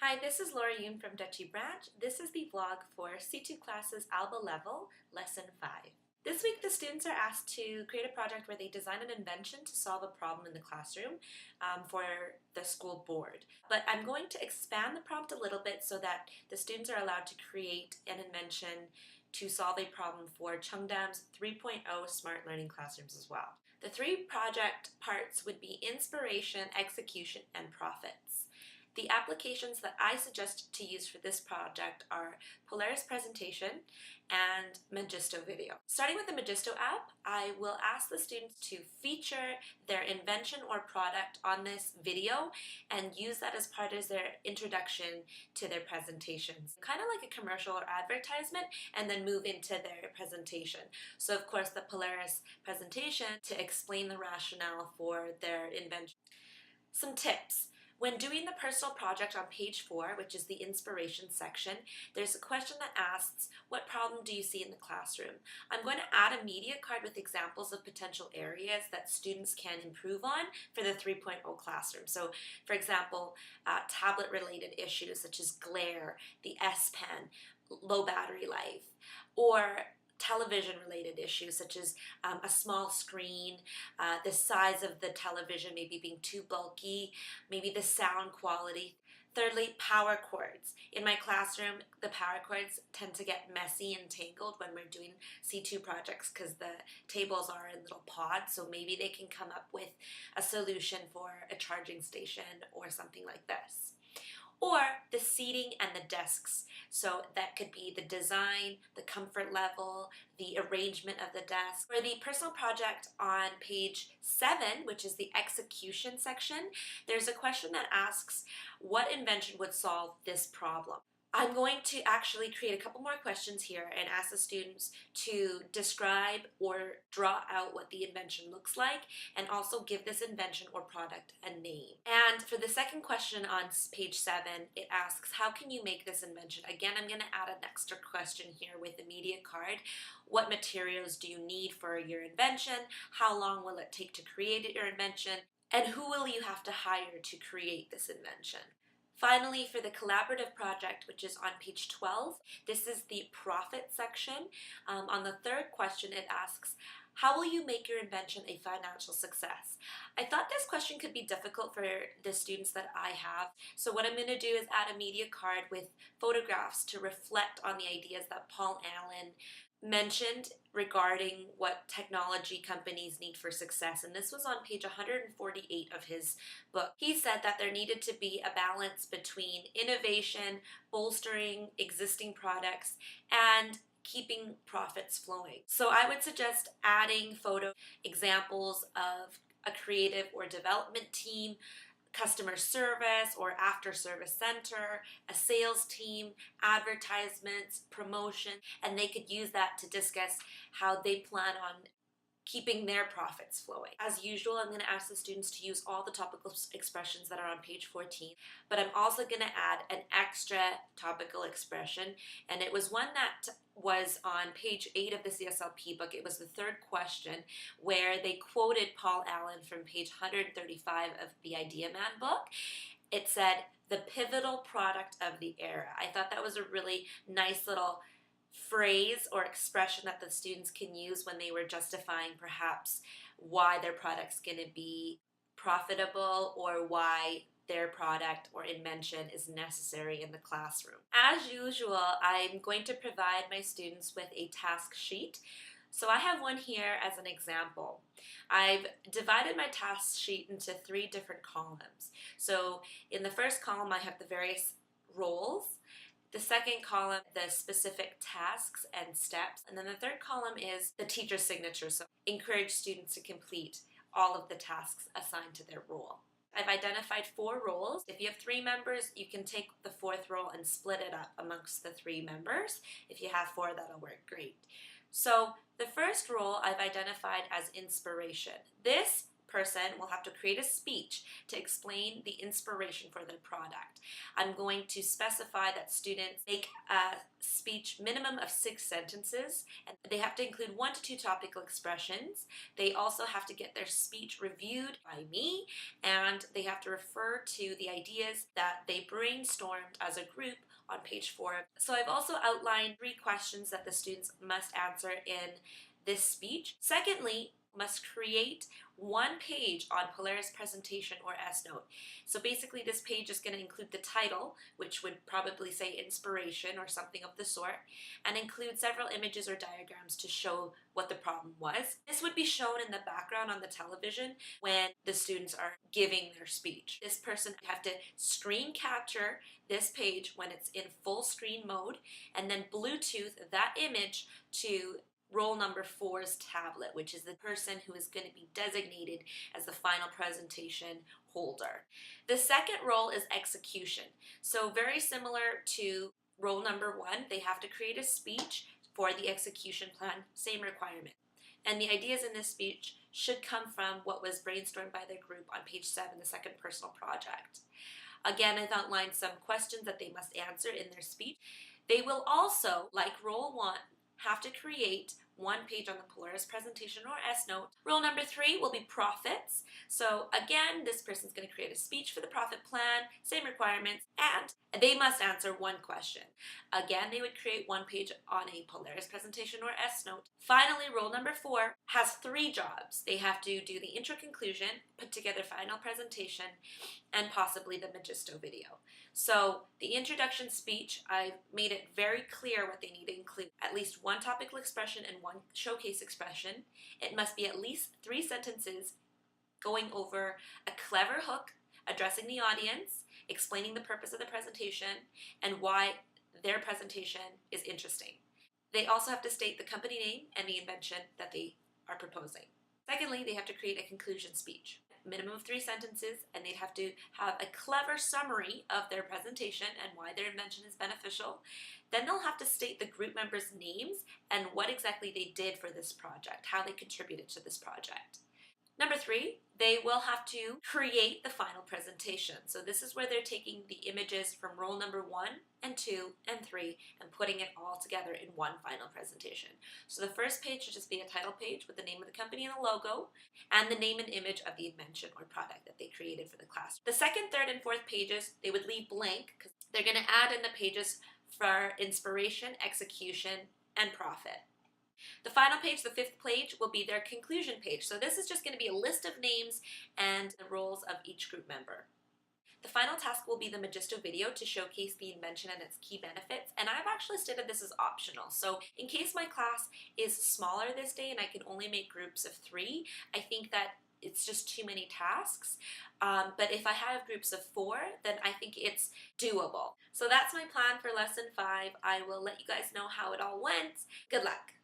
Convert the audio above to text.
Hi, this is Laurie Yoon from Dutchy Branch. This is the vlog for C2 classes Alba level, lesson 5. This week the students are asked to create a project where they design an invention to solve a problem in the classroom for the school board. But I'm going to expand the prompt a little bit so that the students are allowed to create an invention to solve a problem for Cheongdam's 3.0 smart learning classrooms as well. The three project parts would be inspiration, execution, and profits. The applications that I suggest to use for this project are Polaris Presentation and Magisto Video. Starting with the Magisto app, I will ask the students to feature their invention or product on this video and use that as part of their introduction to their presentations. Kind of like a commercial or advertisement, and then move into their presentation. So of course the Polaris Presentation to explain the rationale for their invention. Some tips. When doing the personal project on page 4, which is the inspiration section, there's a question that asks, what problem do you see in the classroom? I'm going to add a media card with examples of potential areas that students can improve on for the 3.0 classroom. So, for example, tablet-related issues such as glare, the S Pen, low battery life, or television related issues such as a small screen, the size of the television maybe being too bulky, maybe the sound quality. Thirdly, power cords. In my classroom, the power cords tend to get messy and tangled when we're doing C2 projects because the tables are in little pods, so maybe they can come up with a solution for a charging station or something like this. Or the seating and the desks. So that could be the design, the comfort level, the arrangement of the desk. For the personal project on page 7, which is the execution section, there's a question that asks, what invention would solve this problem? I'm going to actually create a couple more questions here and ask the students to describe or draw out what the invention looks like and also give this invention or product a name. And for the second question on page 7, it asks, how can you make this invention? Again, I'm going to add an extra question here with the media card. What materials do you need for your invention? How long will it take to create your invention? And who will you have to hire to create this invention? Finally, for the collaborative project, which is on page 12, this is the profit section. On the third question, it asks, how will you make your invention a financial success? I thought this question could be difficult for the students that I have. So what I'm going to do is add a media card with photographs to reflect on the ideas that Paul Allen mentioned regarding what technology companies need for success, and this was on page 148 of his book. He said that there needed to be a balance between innovation, bolstering existing products, and keeping profits flowing. So I would suggest adding photo examples of a creative or development team, customer service or after service center, a sales team, advertisements, promotion, and they could use that to discuss how they plan on keeping their profits flowing. As usual, I'm going to ask the students to use all the topical expressions that are on page 14, but I'm also going to add an extra topical expression, and it was one that was on page 8 of the CSLP book. It was the third question where they quoted Paul Allen from page 135 of the Idea Man book. It said, the pivotal product of the era. I thought that was a really nice little phrase or expression that the students can use when they were justifying perhaps why their product's going to be profitable or why their product or invention is necessary in the classroom. As usual, I'm going to provide my students with a task sheet. So I have one here as an example. I've divided my task sheet into 3 different columns. So in the first column, I have the various roles. The second column, the specific tasks and steps. And then the third column is the teacher's signature. So encourage students to complete all of the tasks assigned to their role. I've identified 4 roles. If you have 3 members, you can take the 4th role and split it up amongst the 3 members. If you have 4, that'll work great. So the first role I've identified as inspiration. This person will have to create a speech to explain the inspiration for their product. I'm going to specify that students make a speech minimum of 6 sentences, and they have to include 1 to 2 topical expressions. They also have to get their speech reviewed by me, and they have to refer to the ideas that they brainstormed as a group on page 4. So I've also outlined 3 questions that the students must answer in this speech. Secondly, must create 1 page on Polaris Presentation or S-Note. So basically this page is going to include the title, which would probably say inspiration or something of the sort, and include several images or diagrams to show what the problem was. This would be shown in the background on the television when the students are giving their speech. This person would have to screen capture this page when it's in full screen mode, and then Bluetooth that image to roll number 4's tablet, which is the person who is going to be designated as the final presentation holder. The second role is execution. So very similar to role number 1, they have to create a speech for the execution plan, same requirement. And the ideas in this speech should come from what was brainstormed by their group on page 7, the second personal project. Again, I've outlined some questions that they must answer in their speech. They will also, like role 1, have to create 1 page on the Polaris Presentation or S-Note. Rule number 3 will be profits. So again, this person's going to create a speech for the profit plan, same requirements, and they must answer 1 question. Again, they would create 1 page on a Polaris Presentation or S-Note. Finally, rule number 4 has 3 jobs. They have to do the intro conclusion, put together final presentation, and possibly the Magisto video. So the introduction speech, I've made it very clear what they need to include. At least 1 topical expression and 1 showcase expression. It must be at least 3 sentences going over a clever hook, addressing the audience, explaining the purpose of the presentation, and why their presentation is interesting. They also have to state the company name and the invention that they are proposing. Secondly, they have to create a conclusion speech. Minimum of 3 sentences, and they'd have to have a clever summary of their presentation and why their invention is beneficial. Then they'll have to state the group members' names and what exactly they did for this project, how they contributed to this project. Number 3, they will have to create the final presentation. So this is where they're taking the images from role number 1 and 2 and 3 and putting it all together in 1 final presentation. So the first page should just be a title page with the name of the company and the logo and the name and image of the invention or product that they created for the class. The second, third, and fourth pages, they would leave blank because they're going to add in the pages for inspiration, execution, and profit. The final page, the 5th page, will be their conclusion page. So this is just going to be a list of names and the roles of each group member. The final task will be the Magisto video to showcase the invention and its key benefits, and I've actually stated this is optional. So in case my class is smaller this day and I can only make groups of 3, I think that it's just too many tasks. But if I have groups of 4, then I think it's doable. So that's my plan for lesson 5. I will let you guys know how it all went. Good luck.